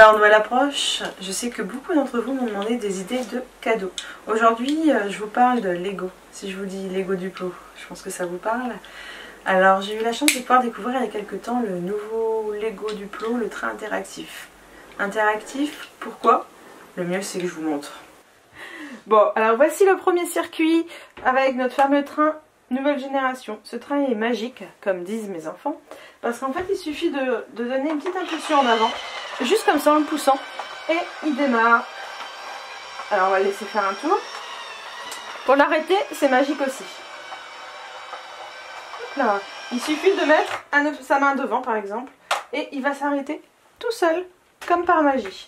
Alors Noël approche, je sais que beaucoup d'entre vous m'ont demandé des idées de cadeaux. Aujourd'hui je vous parle de Lego. Si je vous dis Lego Duplo, je pense que ça vous parle. Alors j'ai eu la chance de pouvoir découvrir il y a quelques temps le nouveau Lego Duplo, le train interactif. Interactif, pourquoi? Le mieux c'est que je vous montre. Bon, alors voici le premier circuit avec notre fameux train nouvelle génération. Ce train est magique, comme disent mes enfants, parce qu'en fait il suffit de donner une petite impulsion en avant, juste comme ça en le poussant, et il démarre. Alors on va le laisser faire un tour. Pour l'arrêter, c'est magique aussi. Là, il suffit de mettre sa main devant par exemple, et il va s'arrêter tout seul, comme par magie.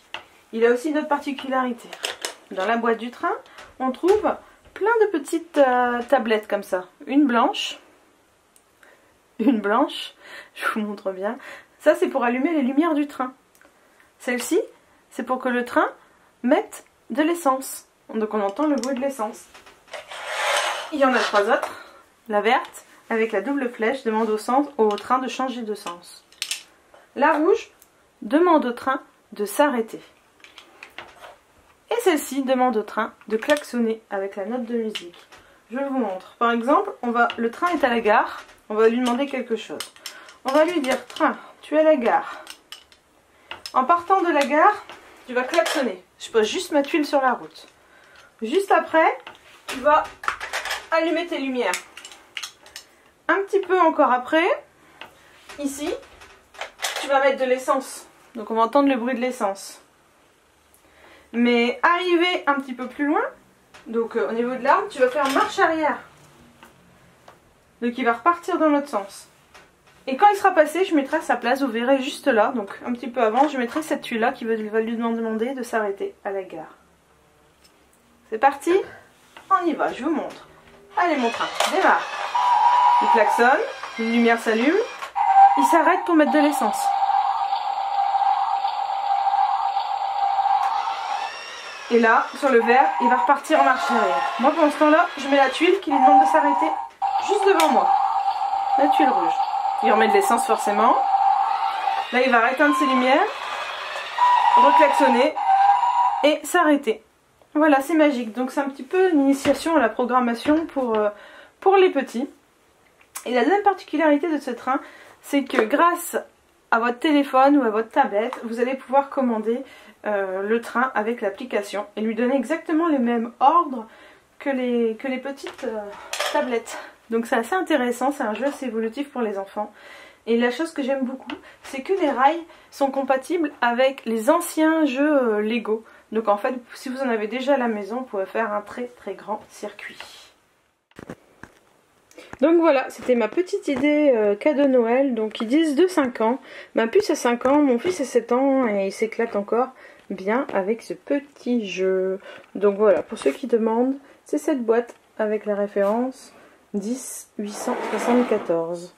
Il a aussi d'autres particularités. Dans la boîte du train, on trouve plein de petites tablettes comme ça. Une blanche, je vous montre bien. Ça c'est pour allumer les lumières du train. Celle-ci, c'est pour que le train mette de l'essence. Donc on entend le bruit de l'essence. Il y en a 3 autres. La verte, avec la double flèche, demande au train de changer de sens. La rouge demande au train de s'arrêter. Et celle-ci demande au train de klaxonner avec la note de musique. Je vous montre. Par exemple, le train est à la gare. On va lui demander quelque chose. On va lui dire, train, tu es à la gare. En partant de la gare, tu vas klaxonner. Je pose juste ma tuile sur la route. Juste après, tu vas allumer tes lumières. Un petit peu encore après, ici, tu vas mettre de l'essence. Donc on va entendre le bruit de l'essence. Mais arrivé un petit peu plus loin, donc au niveau de l'arbre, tu vas faire marche arrière. Donc il va repartir dans l'autre sens. Et quand il sera passé, je mettrai à sa place, vous verrez juste là, donc un petit peu avant, je mettrai cette tuile là qui va lui demander de s'arrêter à la gare. C'est parti, on y va, je vous montre. Allez mon train, démarre. Il klaxonne, une lumière s'allume, il s'arrête pour mettre de l'essence. Et là, sur le vert, il va repartir en marche arrière. Moi, pendant ce temps-là, je mets la tuile qui lui demande de s'arrêter juste devant moi. La tuile rouge. Il remet de l'essence forcément. Là, il va éteindre ses lumières, reclaxonner et s'arrêter. Voilà, c'est magique. Donc, c'est un petit peu une initiation à la programmation pour les petits. Et la deuxième particularité de ce train, c'est que grâce à votre téléphone ou à votre tablette, vous allez pouvoir commander le train avec l'application et lui donner exactement les mêmes ordres que les petites tablettes. Donc c'est assez intéressant, c'est un jeu assez évolutif pour les enfants. Et la chose que j'aime beaucoup, c'est que les rails sont compatibles avec les anciens jeux Lego. Donc en fait, si vous en avez déjà à la maison, vous pouvez faire un très très grand circuit. Donc voilà, c'était ma petite idée cadeau Noël. Donc ils disent de 5 ans. Ma puce a 5 ans, mon fils a 7 ans et il s'éclate encore bien avec ce petit jeu. Donc voilà, pour ceux qui demandent, c'est cette boîte avec la référence 10 874.